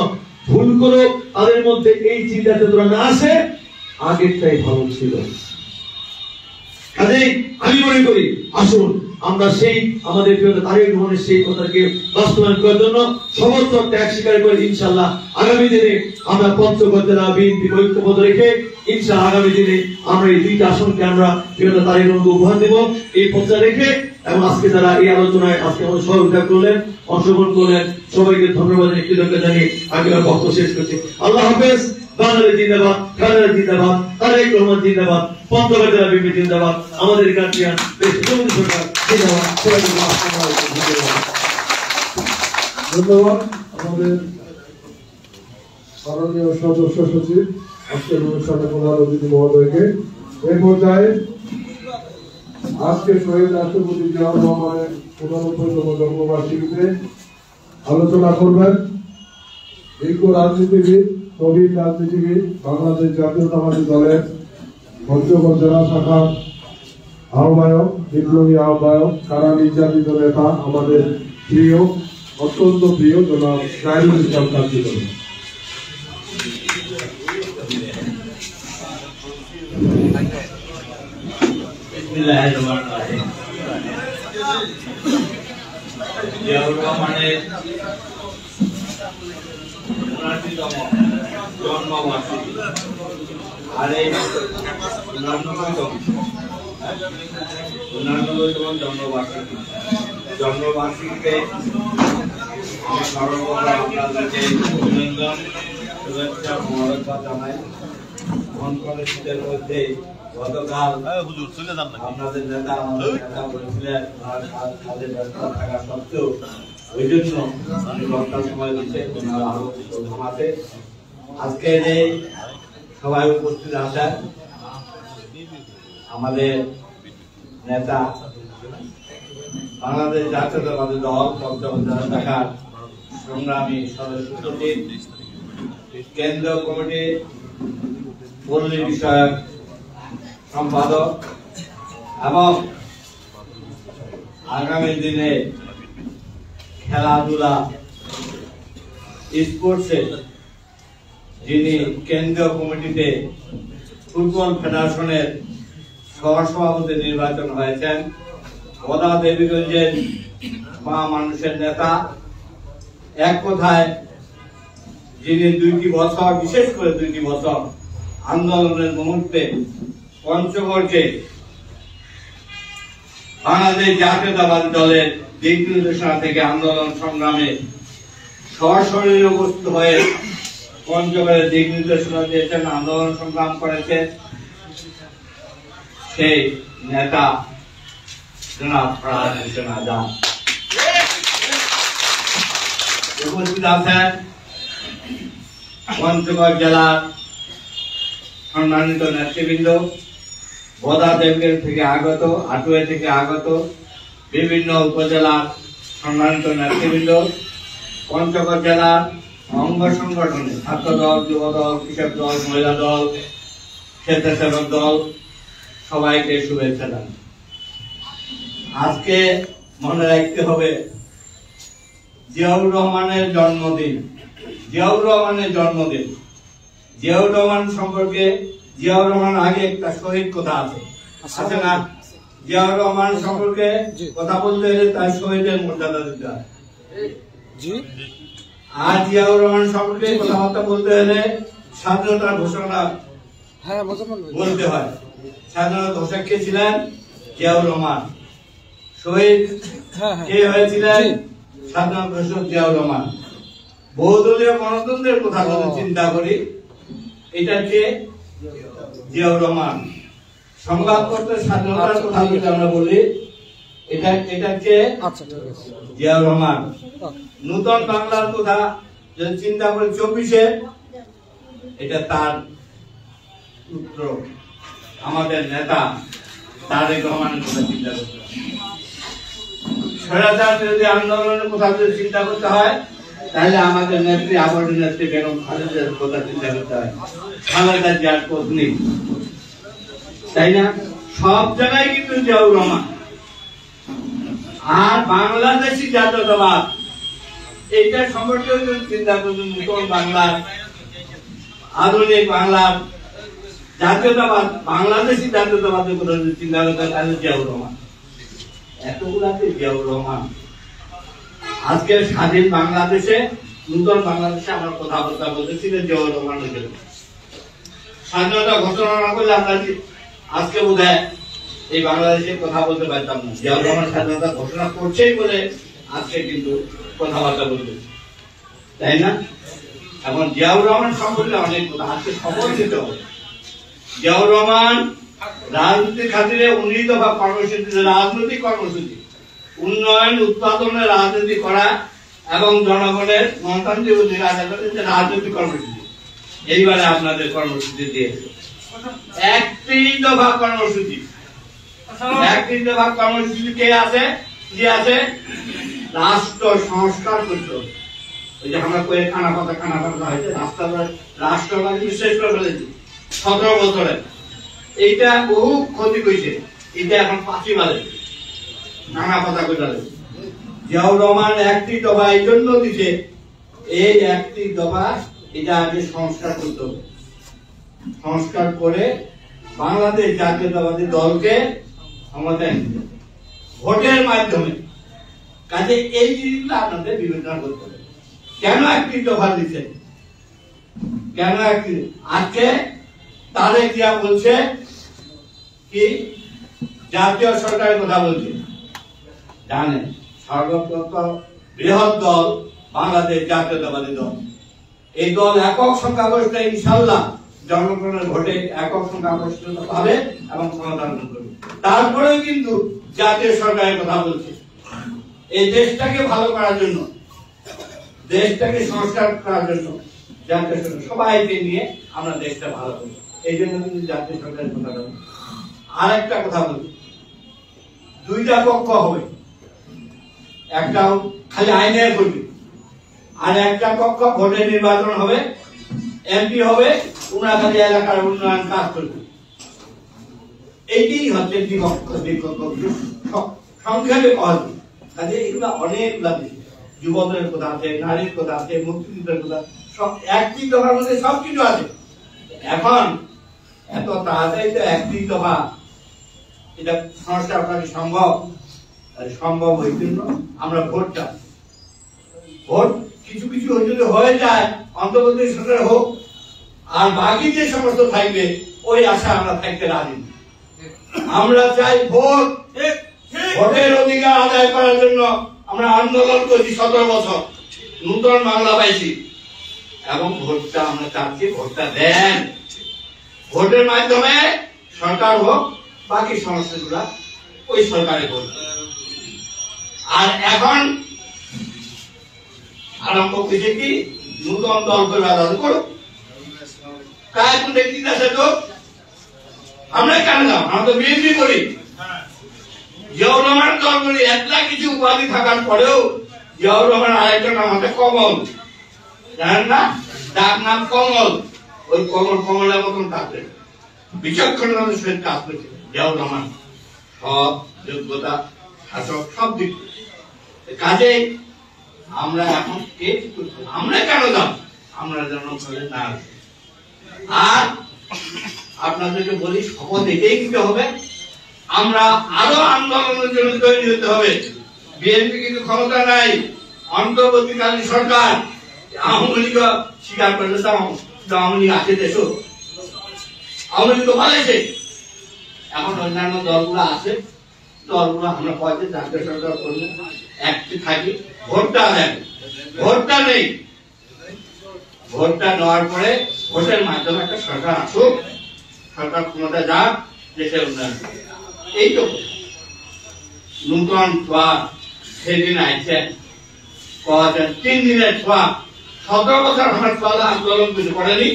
Speaker 2: ভুল করো তাদের মধ্যে এই চিন্তা চেতনা না আসে, আগেরটাই ভালো ছিল। কাজেই আমি মনে করি আসুন আমরা সেই আমাদের তারেক রহমানের সেই কথাকে বাস্তবায়ন করার জন্য সমস্ত ত্যাগ স্বীকার করে ইনশাআল্লাহ আগামী দিনে আমরা পঞ্চগড় জেলা বিএনপি ঐক্যবদ্ধ রেখে ইনশাআল্লাহ আগামী দিনে আমরা এই দুইটা আসনকে আমরা তারেক রহমানকে উপহার দেব এই প্রত্যাশা রেখে। এবং আজকে যারা এই আলোচনায় আজকে আমাদের সহযোগিতা করলেন, অংশগ্রহণ করলেন, সবাইকে ধন্যবাদ কৃতজ্ঞতা জানিয়ে আমি আমার বক্তব্য শেষ করছি। আল্লাহ হাফেজ। বাংলাদেশ জিন্দাবাদ, খালেদা জিন্দাবাদ, তারেক রহমান জিন্দাবাদ, পঞ্চগড় জেলা বিএনপি জিন্দাবাদ, আমাদের গার্জিয়ান সরকার জিন্দাবাদ।
Speaker 1: ধন্যবাদ আমাদের মাননীয় সদস্য সচিব আজকের অনুষ্ঠানে প্রধান অতিথি মহোদয়কে। এই পর্যায়ে আজকে শহীদ রাষ্ট্রপতি জিয়াউর রহমানের ৯৫তম জন্মবার্ষিকীতে আলোচনা করবেন বিজ্ঞ রাজনীতিবিদ, প্রবীণ রাজনীতিবিদ, বাংলাদেশ জাতীয়তাবাদী দলের পঞ্চগড় জেলা শাখার আহ্বায়ক, বিপ্লবী আহ্বায়ক, কারা নির্যাতিত নেতা, আমাদের প্রিয়, অত্যন্ত প্রিয় জনাব সাইদুল ইসলাম কাজী।
Speaker 3: বিসমিল্লাহিররহমানিররহিম। জিয়াউর রহমানের ৭৯তম জন্মবার্ষিকী আর এই ৮৯তম জন্মবার্ষিকীতে আমি সর্বপ্রথম আপনাদেরকে অভিনন্দন, শুভেচ্ছা, মোবারকবাদ জানাই। অনকনের শীতের মধ্যে গতকাল আপনাদের নেতা বলেছিলেন তাদের ব্যস্ত থাকা সত্ত্বেও ওই জন্য আমি ঘন্টার সময় দিচ্ছে আরো ঘুমাতে। আজকে যে সবাই উপস্থিত আছেন আমাদের নেতা, বাংলাদেশ জাতীয়তাবাদী দল পঞ্চগড় জেলা শাখার সংগ্রামী সদস্য সচিব, কেন্দ্রীয় কমিটির পল্লী বিষয়ক সম্পাদক এবং আগামী দিনে খেলাধুলা স্পোর্টসে যিনি কেন্দ্রীয় কমিটিতে ফুটবল ফেডারেশনের সহসভাপতি নির্বাচন হয়েছেন, গদা দেবীগঞ্জের মা মানুষের নেতা, এক কথায় যিনি ২টি বছর, বিশেষ করে ২টি বছর আন্দোলনের মুহূর্তে পঞ্চগড়কে বাংলাদেশ জাতীয়তাবাদী দলের দিক নির্দেশনা থেকে আন্দোলন সংগ্রামে সশরীরে উপস্থিত হয়ে পঞ্চগড়ের দিক নির্দেশনা দিয়েছেন, আন্দোলন সংগ্রাম করেছেন সেই নেতা জনাব ফরহাদ হোসেন আজাদ। উপস্থিত আছেন পঞ্চগড় জেলার সম্মানিত নেতৃবৃন্দ, বদা দেবগঞ্জ থেকে আগত, আটুয়া থেকে আগত বিভিন্ন উপজেলার সম্মানিত নেতৃবৃন্দ, পঞ্চগড় জেলার অঙ্গ সংগঠনে ছাত্র দল, যুব দল, কৃষক দল, মহিলা দল, স্বেচ্ছাসেবক দল, সবাইকে শুভেচ্ছা জানাই। আজকে মনে রাখতে হবে জিয়াউর রহমানের জন্মদিন। জিয়াউর রহমানের জন্মদিন, জিয়াউর রহমান সম্পর্কে, জিয়াউর রহমান আগে একটা শহীদ কথা আছে না? জিয়াউর রহমান সম্পর্কে কথা বলতে হলে তার শহীদের মর্যাদা দিতে হয়। আর জিয়াউর রহমান সম্পর্কে কথাবার্তা বলতে হলে স্বাধীনতার ঘোষণা বলতে হয়। স্বাধীনতা ঘোষক কে ছিলেন? জিয়াউর রহমান। শহীদ কে হয়েছিলেন? স্বাধীনতা ঘোষক জিয়াউর রহমান। বহুদলীয় গণতন্ত্রের কথা যদি চিন্তা করি, এটা কে? জিয়াউর রহমান। সংবাদপত্রের স্বাধীনতার কথা যদি আমরা বলি, এটা কে? জিয়াউর রহমান। নূতন বাংলার কথা যদি চিন্তা করি ২৪-এ, এটা তার পুত্র আমাদের নেতা তারেক রহমানের কথা চিন্তা করতে হয়। স্বৈরাচার বিরোধী আন্দোলনের কথা যদি চিন্তা করতে হয়, তাহলে আমাদের নেত্রী, আবরণী নেত্রী বেগম খালেদার কথা চিন্তা করতে হয়। খালেদা জিয়ার পত্নী, তাই না? সব জায়গায় কিন্তু জিয়াউর রহমান। আর বাংলাদেশি জাতীয়তাবাদ, এইটা সম্পর্কে যদি চিন্তা করবেন, নতুন বাংলার, আধুনিক বাংলার জাতীয়তাবাদ, বাংলাদেশি জাতীয়তাবাদের কথা যদি চিন্তা করতে হয়, তাহলে জিয়াউর রহমান। এতগুলাতে জিয়াউর রহমান। আজকে স্বাধীন বাংলাদেশে, নতুন বাংলাদেশে আমরা কথাবার্তা বলতেছি যে জিয়াউর রহমানের জন্য। স্বাধীনতা ঘোষণা না করলে আমরা আজকে বোধহয় এই বাংলাদেশের কথা বলতে পারতাম না। জিয়াউর রহমান স্বাধীনতা ঘোষণা করছেই বলে আজকে কিন্তু কথাবার্তা বলতেছি, তাই না? এখন জিয়াউর রহমান সম্পর্কে অনেক কথা আজকে খবর দিতে হবে। জিয়াউর রহমান রাজনীতির খাতিরে 19 দফা কর্মসূচি, রাজনৈতিক কর্মসূচি, উন্নয়ন উৎপাদনের রাজনীতি করা এবং জনগণের গণতান্ত্রিক অধিকার রাজনৈতিক কর্মসূচি এইবারে আপনাদের কর্মসূচি দিয়েছে। 31 দফা কর্মসূচি, 31 দফা কর্মসূচি কে আছে, কি আছে? রাষ্ট্র সংস্কার করতে হবে। ওই যে আমরা কয়ে খানা পাতা হয়েছে রাষ্ট্রবাদী শেষ করে ফেলেছি 17 বছরে। এইটা বহু ক্ষতি করেছে, এটা এখন পাঁচি বাজে খানা পাতা করে। জিয়াউর রহমান 31 দফা এই জন্য দিছে, এই 31 দফা এটা আগে সংস্কার করতে হবে। সংস্কার করে বাংলাদেশ জাতীয়তাবাদী দলকে ক্ষমতায় নিতে ভোটের মাধ্যমে। কাজে এই জিনিসগুলো আপনাদের বিবেচনা করতে হবে। কেন 31 দফা দিচ্ছে, কেন আজকে তাদের কিয়া বলছে কি জাতীয় সরকারের কথা বলছে? জানেন সর্বপ্রথম বৃহৎ দল বাংলাদেশ জাতীয়তাবাদী দল। এই দল একক সংখ্যাগরিষ্ঠতা ইনশাআল্লাহ জনগণের ভোটে একক সংখ্যাগরিষ্ঠতা পাবে এবং ক্ষমতা অর্জন করবে। তারপরেও কিন্তু জাতীয় সরকারের কথা বলছে। এই দেশটাকে ভালো করার জন্য, দেশটাকে সংস্কার করার জন্য জাতীয় সরকার সবাইকে নিয়ে আমরা দেশটা ভালো করব, এই জন্য কিন্তু জাতীয় সরকারের কথা বলছি। আর একটা কথা বলি, দুইটা পক্ষ হবে, একটা খালি আইনের করবে আর একটা পক্ষ ভোটে নির্বাচন হবে, এমপি হবে, ওনারা খালি এলাকার উন্নয়ন কাজ করবে। এইটাই হচ্ছে সংক্ষেপে কথা। কাজে এগুলা অনেকগুলা বিষয়, যুবদের কথা আছে, নারীর কথা আছে, মুক্তিযুদ্ধের কথা, সব 31 দফার মধ্যে সবকিছু আছে। এখন এত তাড়াতাড়ি তো 31 দফা এটা সংস্কার করা সম্ভব? সম্ভব ওই জন্য আমরা ভোটটা, ভোট কিছু কিছু যদি হয়ে যায় অন্তর্বর্তী সরকার হোক, আর বাকি যে সমস্ত থাকবে ওই আশা আমরা থাকতে রাজি। আমরা চাই ভোট, ভোটের অধিকার আদায় করার জন্য আমরা আন্দোলন করছি 17 বছর, নতুন বাংলা পাইছি এবং ভোটটা আমরা চাচ্ছি ভোটটা দেন। ভোটের মাধ্যমে সরকার হোক, বাকি সমস্যাগুলা ওই সরকারে হোক। আর এখন আরম্ভ করেছে কি নতুন দল করে রাজনীতি করো, কাজ দেখতে আছে তো আমরা কেন যাও? আমরা তো বিএনপি করি, জিয়াউর রহমান দল করি। এতটা কিছু উপাধি থাকার পরেও জিয়াউর রহমান আরেকটা নাম আছে কমল, জানেন না? ডাক নাম কমল। ওই কমলের মতন থাকবে, বিচক্ষণতার সহিত কাজ করছে জিয়াউর রহমান, সব যোগ্যতা শাসক সব দিক। কাজে আমরা এখন আমরা কেন যাও? আমরা যেন না। আর আপনাদেরকে বলি শপথ এটাই নিতে হবে, আমরা আরো আন্দোলনের জন্য তৈরি হতে হবে। বিএনপি কিন্তু ক্ষমতা নাই, অন্তর্বর্তীকালীন সরকার। আওয়ামী লীগ স্বীকার করলে আওয়ামী লীগ আছে দেশ, আওয়ামী লীগ তো পালাইছে। এখন অন্যান্য দলগুলো আছে, দলগুলো আমরা পয়সা জাতীয় সরকার করলে একটি থাকি, ভোটটা দেন, ভোটটা নেই। ভোটটা নেওয়ার পরে ভোটের মাধ্যমে একটা সরকার আসুক, সরকার ক্ষমতা যাক, দেশের উন্নয়ন। এই তো নূতন ছোঁয়া সেদিন আইছেন, 3 দিনের ছোঁয়া। 17 বছর আমার ছোঁয়া আন্দোলন কিছু করেনি,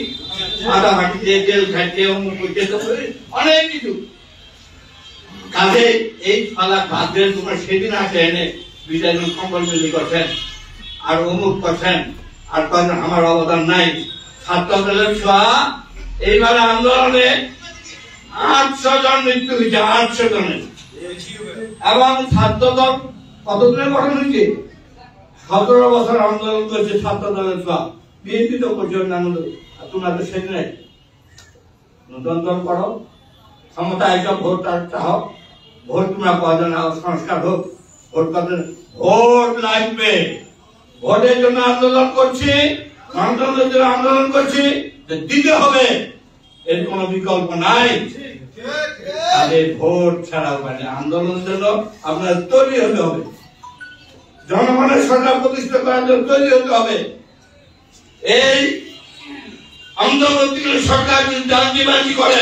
Speaker 3: মাথাভাটি দিয়ে জেল খাইতে অনেক কিছু। কাজে এই ফালা বাদের তোমার সেদিন আসে এনে বিজয় সম্পল মিলি করছেন আর অমুক করছেন আর কয়েকজন আমার অবদান নাই। ছাত্রদলের ছোঁয়া এইবারে আন্দোলনে 800 জন মৃত্যু হয়েছে, 800 জনের। এবং ছাত্রদল কতদিনের গঠন হয়েছে? 17 বছর আন্দোলন করছে ছাত্রদলের ছোঁয়া। বিএনপি তো করছে অন্যান্য, তোমরা তো সেদিন নতুন দল করো, ক্ষমতা এসব ভোট চাও, ভোট তোমরা কজন সংস্কার হোক, ভোট কজন, ভোট লাগবে। ভোটের জন্য আন্দোলন করছি, গণতন্ত্রের জন্য আন্দোলন করছি, দিতে হবে, এর কোন বিকল্প নাই। ভোট ছাড়া মানে আন্দোলনের জন্য আপনার তৈরি হতে হবে, জনগণের সরকার প্রতিষ্ঠা করার জন্য তৈরি হতে হবে। এই অন্তর্বর্তীকালীন সরকার যদি জাতিবাজি করে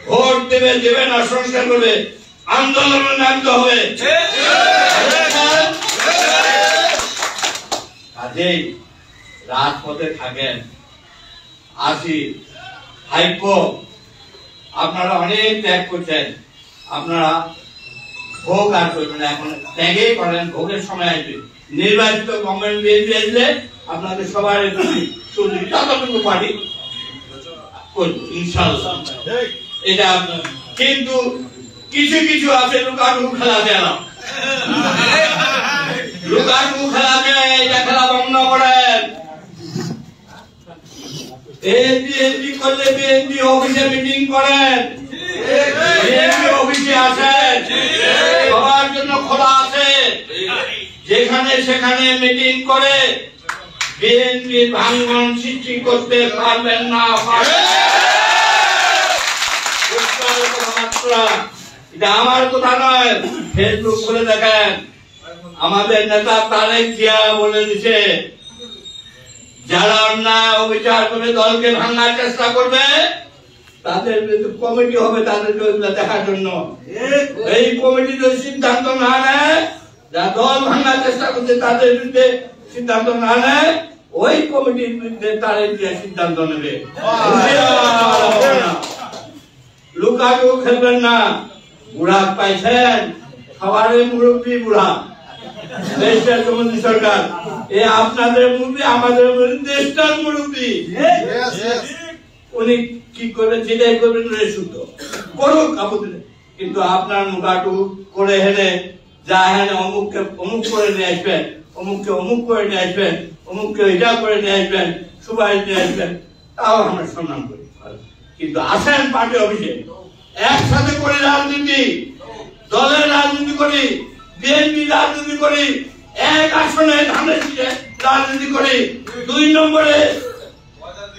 Speaker 3: ভোট দেবে না সংস্কার করবে আন্দোলনে নামতে হবে। কাজেই রাজপথে থাকেন। আসি ভাইপো, আপনারা অনেক ত্যাগ করছেন, আপনারা ভোগ আর করবেন না, এখন ত্যাগেই করেন, ভোগের সময় আসবে। নির্বাচিত গভর্নমেন্ট বিএনপি আসলে আপনাদের সবার যতটুকু পারি করবো ইনশাআল্লাহ। এটা কিন্তু কিছু কিছু আছে লুকাটুকু খেলা দেয়, লুকাটুকু খেলা দেয়, এটা খেলা বন্ধ করেন। বিএনপি করলে বিএনপি অফিসে মিটিং করেন, বিএনপি অফিসে আসেন, সবার জন্য খোলা আছে। যেখানে সেখানে মিটিং করে বিএনপি ভাঙন সৃষ্টি করতে পারবেন না। এটা আমার কথা নয়, ফেসবুক খুলে দেখেন। আমাদের নেতা তারেক জিয়া বলে দিচ্ছে, যারা অন্যায় অবিচার করে দলকে ভাঙার চেষ্টা করবে তাদের কমিটি হবে, তাদেরকে দেখার জন্য। এই কমিটি যদি সিদ্ধান্ত না নেয়, যারা দল ভাঙার চেষ্টা করছে তাদের বিরুদ্ধে সিদ্ধান্ত না নেয়, ওই কমিটির বিরুদ্ধে তারেক জিয়া সিদ্ধান্ত নেবে। লুকাটু খেলবেন না। বুড়া পাইছেন, সবারই মুরব্বী বুড়া সরকার। এ আপনাদের মুরব্বী, আমাদের দেশটার মুরব্বী। উনি কি করবেন সেটাই করবেন, শুদ্ধ করুক আপত্তি, কিন্তু আপনার মুখাটু করে হেনে যা হেনে অমুককে অমুক করে নিয়ে আসবেন, অমুককে অমুক করে নিয়ে আসবেন, অমুককে এটা করে নিয়ে আসবেন, সুপারিশ নিয়ে আসবেন, তাও আমরা সম্মান করি। কিন্তু আসেন পার্টি অফিসে, একসাথে করে রাজনীতি, দলের রাজনীতি করি, বিএনপি রাজনীতি করি, এক আসনে ধানের শীষে রাজনীতি করি, 2 নম্বরে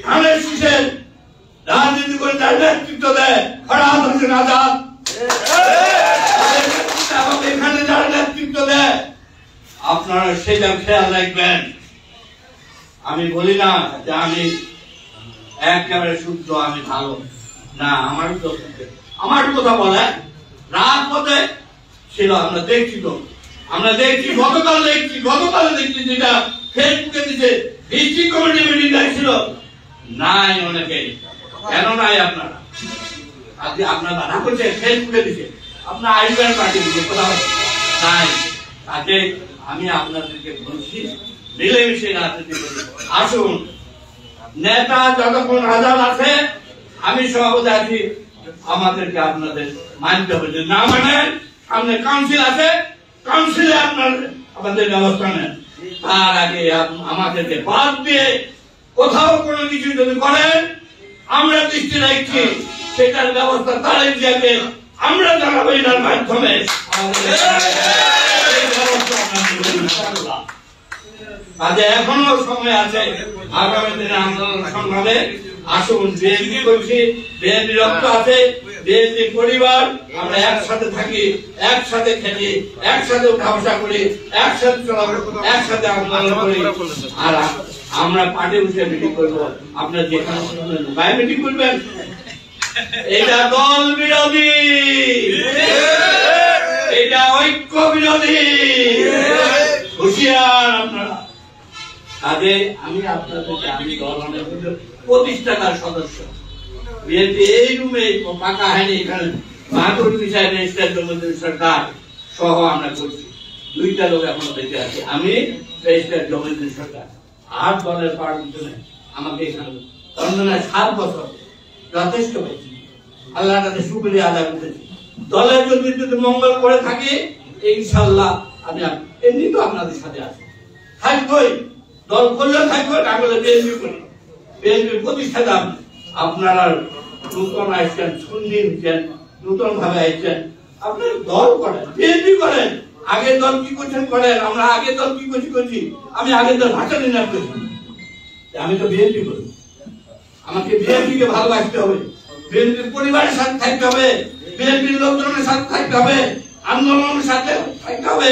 Speaker 3: ধানের শীষের রাজনীতি করে তার নেতৃত্ব দেয় ফরহাদ হোসেন আজাদ। এখানে যারা নেতৃত্ব দেয় আপনারা সেটা খেয়াল রাখবেন। আমি বলি না যে আমি একেবারে শুদ্ধ, আমি ভালো না, আমার কথা বলে রাজপথে ছিল। আমরা দেখছি তো, আমরা দেখছি গতকালে দেখছি যেটা ফেসবুকে দিচ্ছে, ডিস্ট্রিক্ট কমিটি মিটিং ডাকছিল, নাই অনেকে। কেন নাই? আপনারা আজকে আপনার বাধা করছে, ফেসবুকে দিচ্ছে, আপনার আইডি পার্টি দিচ্ছে, কোথাও নাই। তাকে আমি আপনাদেরকে বলছি, মিলেমিশে রাজনীতি করি। আসুন, নেতা যতক্ষণ আজাদ আছে, আমি সভাপতি আছি, আমাদেরকে আপনাদের মানতে হবে। না মানেন, সামনে কাউন্সিল আছে, কাউন্সিলে আমাদের ব্যবস্থা নেন। তার আগে আমাদেরকে বাদ দিয়ে কোথাও কোনো কিছু যদি করেন, আমরা দৃষ্টি রাখছি, সেটার ব্যবস্থা তারেক জিয়াকে আমরা জানাবো, এটার মাধ্যমে কাজে এখনো সময় আছে, আগামী দিনে আন্দোলন সংগ্রামে আসুন। বিএনপি করছি, বিএনপি রক্ত আছে, বিএনপি পরিবার, আমরা একসাথে থাকি, একসাথে খেলি, একসাথে উঠা বসা করি, একসাথে চলাফেরা, একসাথে আন্দোলন করি। আর আমরা পার্টি বসে মিটিং করবো, আপনার যেখানে মিটিং করবেন। এটা দল বিরোধী, এটা ঐক্য বিরোধী, হুঁশিয়ার আপনারা। কাজে আমি আপনাদেরকে, আমি দলের প্রতিষ্ঠাতার সদস্য, বিএনপি এই রুমে পাকা হয়নি, এখানে মাহবুব সাহেব সরকার সহ আমরা করছি, 2টা লোক এখনো বেঁচে আছে। আমি প্রেসিডেন্ট জমিউদ্দিন সরকার, আর দলের পার্টিতে আমাকে এখানে অন্যান্য 7 বছর যথেষ্ট হয়েছে, আল্লাহ তাদের শুকরিয়া আদায় করতেছি। দলের যদি মঙ্গল করে থাকি, ইনশাল্লাহ আমি এমনি তো আপনাদের সাথে আছি, থাকবই। দল করলেও থাকবো, না করলে বিএনপি করি, বিএনপি প্রতিষ্ঠাতা। আপনারা নতুন আসছেন, সুন্নি হচ্ছেন, নতুন ভাবে আসছেন, আপনার দল করেন, বিএনপি করেন। আগের দল কি করছেন করেন, আমরা আগের দল কি করছি, আমি আগের দল ভাষা নির্ণয় করছি, আমি তো বিএনপি করি। আমাকে বিএনপি কে ভালোবাসতে হবে, বিএনপির পরিবারের সাথে থাকতে হবে, বিএনপির লোকজনের সাথে থাকতে হবে, আন্দোলনের সাথে থাকতে হবে।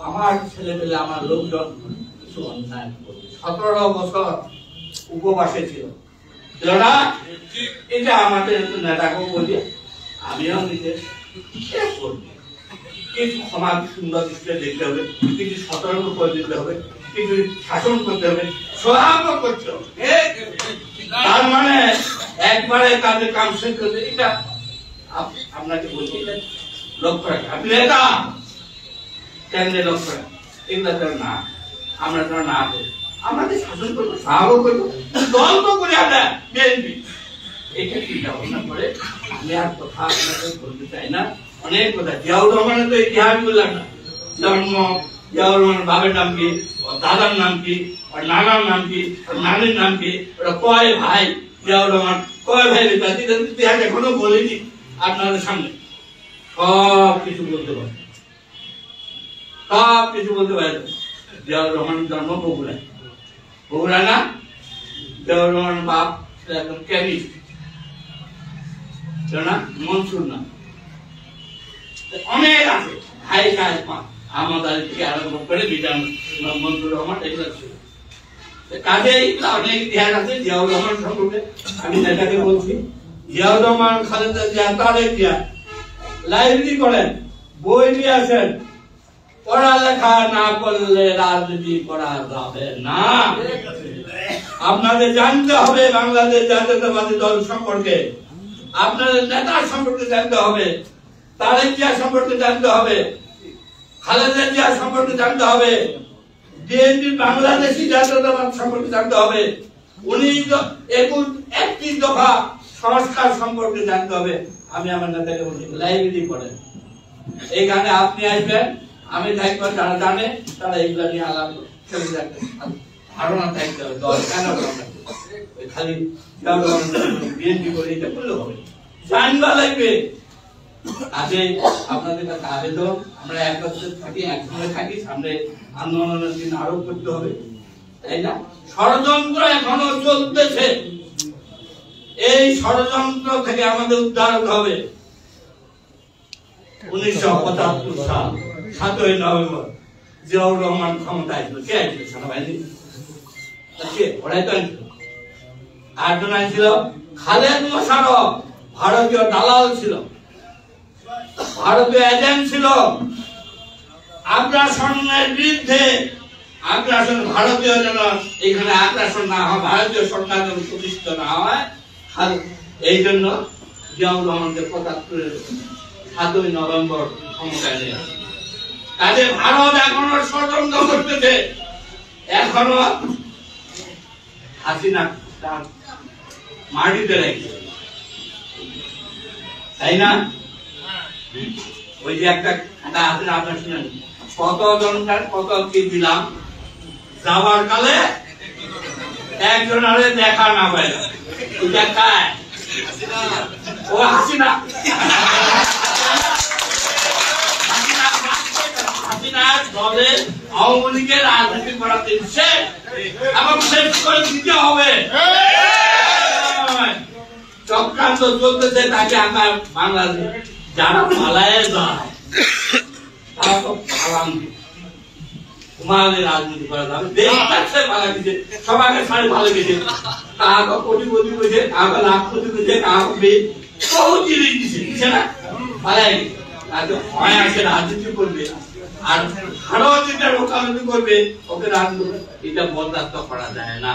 Speaker 3: আমার ছেলে পেলে, আমার লোকজন কিছু অন্যায় 17 বছর উপবাসে ছিল। এটা আমাদের নেতাকেও বলি, আমিও নিজে করবো। কিছু সমাজ সুন্দর দৃষ্টি দেখতে হবে, কিছু সতর্ক করে দিতে হবে, কিছু শাসন করতে হবে, সহায়তা করতে হবে। তার মানে একবারে কাজে কাম শেষ করতে, এটা আপনাকে বলছি লক্ষ্য রাখেন। আপনি নেতা কেন্দ্রে লক্ষ্য রাখেন, এগুলা তো না, আমরা তো না করি, আমাদের শাসন করবো, সাহায্য করবো, দল তো করি আমরা বিএনপি। এটা চিন্তা ভাবনা করে আমি আর কথা আপনাকে বলতে চাই না, অনেক কথা। জিয়াউর রহমানের তো ইতিহাস বললাম না, জন্ম, জিয়াউর রহমানের বাবার নাম কি, ওর দাদার নাম কি, ওর নানার নাম কি, ওর নানির নাম কি, ওরা কয় ভাই, জিয়াউর রহমান কয় ভাই, ইতিহাস এখনো বলিনি আপনাদের সামনে। সব কিছু বলতে পারে, সব কিছু বলতে পারে। জিয়াউর রহমানের জন্ম বগুড়ায়, বগুড়া না, জিয়াউর রহমানের বাপ একদম কেমিস্ট না, মনসুর না, অনেক আছে ভাই সাহেব আমাদের থেকে আরম্ভ করে বিধান মনসুর রহমান এগুলো ছিল। কাজে অনেক ইতিহাস আছে জিয়াউর রহমান সম্পর্কে। আমি নেতাকে বলছি, জিয়াউর রহমান, খালেদা জিয়া, তারেক জিয়া লাইব্রেরি করেন, বই নিয়ে আসেন, পড়ালেখা না করলে রাজনীতি করা যাবে না। আপনাদের জানতে হবে বাংলাদেশ জাতীয়তাবাদী দল সম্পর্কে, আপনাদের নেতা সম্পর্কে জানতে হবে, তারেক জিয়া সম্পর্কে জানতে হবে, খালেদা জিয়া সম্পর্কে জানতে হবে, বিএনপি বাংলাদেশি জাতীয়তাবাদ সম্পর্কে জানতে হবে, 31 দফা সংস্কার সম্পর্কে জানতে হবে। আমি আমার নেতাকে বলছি লাইব্রেরি করেন, এইখানে আপনি আসবেন, আমি থাকবো, যারা জানে তারা এগুলা নিয়ে আলাপ ধারণা থাকতে হবে। দল কেন খালি বিএনপি করে এটা করলেও হবে, জানবা লাগবে। আজকে আপনাদের কাছে আবেদন, আমরা একত্রে থাকি, একসঙ্গে থাকি, সামনে আন্দোলনের দিন আরোপ করতে হবে, তাই না? ষড়যন্ত্র এখনো চলতেছে, এই ষড়যন্ত্র থেকে আমাদের উদ্ধার হতে হবে। 1975 সাল 7ই নভেম্বর জিয়াউর রহমান ক্ষমতায় আসলো। কে আসছিল? সেনাবাহিনী, ওরাই তো আসছিল। আরেকজন আসছিল খালেদ মোশাররফ, ভারতীয় দালাল ছিল, ভারতীয় এজেন্ট ছিল, আগ্রাসনের বিরুদ্ধে, আগ্রাসন ভারতীয় যেন এখানে আগ্রাসন না হয়, ভারতীয় সরকার যেন প্রতিষ্ঠিত না হয়, এই জন্য জিয়াউর রহমানকে 7ই নভেম্বর ক্ষমতায় নিয়ে আসে। কাজে ভারত এখনো ষড়যন্ত্র করতেছে, এখনো হাসিনা মাটিতে রেখেছে, তাই না? ওই যে একটা খাতা আছে না, আপনার শুনেন, কতজনকার কত কি দিলাম, যাওয়ার কালে একজন আরে দেখা না পাইল, দেখায় ও হাসিনা। দলে আওয়ামী লীগের রাজনীতি করাতে এবং শেষ করে দিতে হবে। চক্রান্ত চলতেছে, তাকে আমার বাংলাদেশ যারা পালায় যায় তারা তো পালান রাজনীতি করা যাবে, দেশ থাকছে পালা দিচ্ছে, সবাইকে সাড়ে ভালো গেছে, কাহাকে কোটিপতি করেছে, কাহাকে লাখপতি করেছে, কাহাকে বহু জিনিস দিচ্ছে না, পালাই গেছে। হয় আসে রাজনীতি করবে আর ভারত এটা ওকালতি করবে, ওকে রাজনীতি, এটা বরদাস্ত করা যায় না।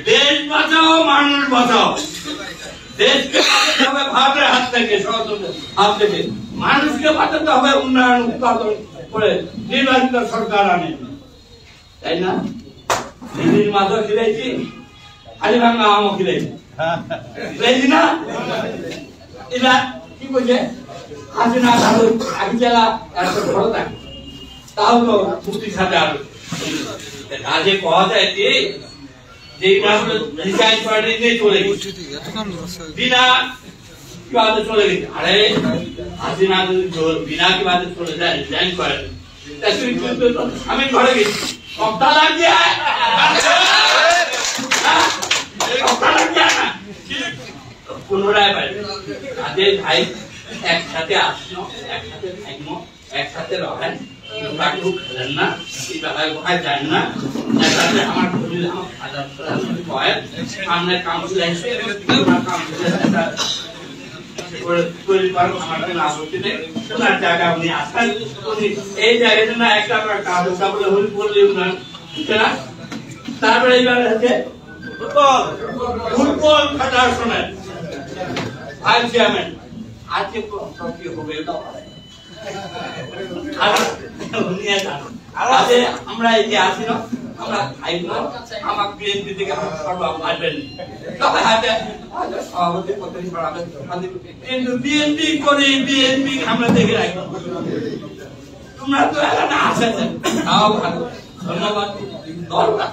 Speaker 3: দেশ বাঁচাও, মানুষ বাঁচাও, দেশকে বাঁচাতে হবে ভারতের হাত থেকে, ষড়যন্ত্রের হাত থেকে, মানুষকে বাঁচাতে হবে উন্নয়ন উৎপাদন করে নির্বাচিত সরকার আনে, তাই না? দিল্লির মাছও খিলাইছি, হাড়িভাঙ্গা আমও খিলাইছি, খিলাইছি না? এটা কি বলছে? হাসিনা আগে জেলা একটা ভালো থাকে, তাও তো মুক্তির সাথে আরো কাজে পাওয়া যায় কি চলে গেছে, বিনা কিভাবে চলে গেছে। আরে হাসিনা যদি বিনা কিভাবে চলে যায়, রিজাইন করে, আমি ঘরে গেছি, সপ্তাহ লাগছে না, পুনরায় পাই। কাজে ভাই একসাথে আসলো, একসাথে থাকবো, একসাথে রহেন, খেলেন না, এই ব্যাপারে কোথায় যান না, আমার সামনে কাউন্সিল এই জায়গাটা না একটা তারপরে এইবার হচ্ছে ফুটবল ফেডারেশনের ভাইস চেয়ারম্যান আজকে কি হবে আমরা এই যে আসি না আমরা আমার বিএনপি থেকে আসবেন সভাপতি কিন্তু বিএনপি করে বিএনপি আমরা দেখে রাখি তোমরা তো এখানে আসেন তাও ভালো ধন্যবাদ দরকার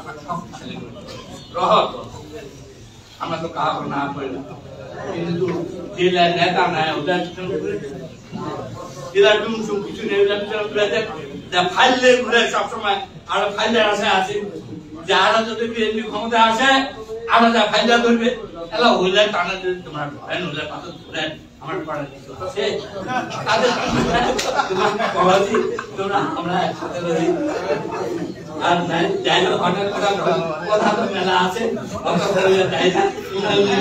Speaker 3: রহত আমরা তো কাহাকে না করি না কিন্তু জেলার নেতা নাই ওদের জেলার কিছু নেই ফাইলের ঘুরে সবসময় আর ফাইলের আশায় আছে যে আরো যদি বিএনপি ক্ষমতা আসে আরো যা ফাইলটা ধরবে এলা হইলে টানা যদি তোমরা ধরেন হইলে পাথর ধরেন আমার পড়া কিছু আছে তাদের তোমরা আমরা একসাথে রই আর যাই হোক হঠাৎ কথা তো মেলা আছে যাই না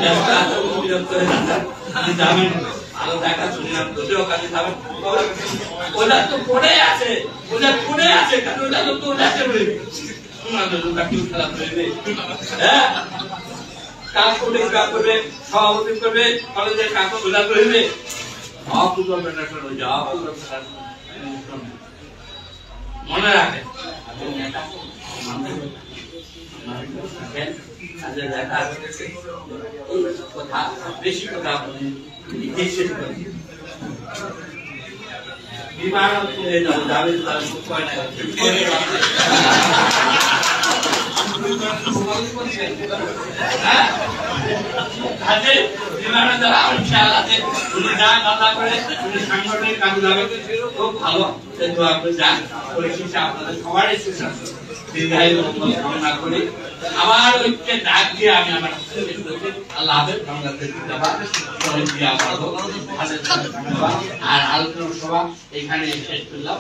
Speaker 3: ব্যস্ত আছে বিরক্ত হয়ে যাচ্ছেন আপনি যাবেন ভালো দেখা শুনলাম তোদেরও কাছে যাবেন ওটা তো পড়ে আছে ওটা পড়ে আছে কারণ ওটা তো ওটাকে রইবে তোমাদের লোক কেউ খেলা করবে হ্যাঁ কাজ করবে কাজ করবে সভাপতি করবে কলেজের কাজ খোলা করবে অপুজো ফেডারেশন হয়ে যাও অপুজো ফেডারেশন মনে রাখেন কথা বেশি কথা বিমান তুলে যাও যাবে সাংগঠনিক কাজ যাবে খুব ভালো আপনি যান পরিশেষে আপনাদের সবারই কামনা করি আমার ঐক্যে ডাক দিয়ে আমি আমার আল্লাহ হাফেজ বাংলাদেশ আর আলোচনা সভা এখানে শেষ করলাম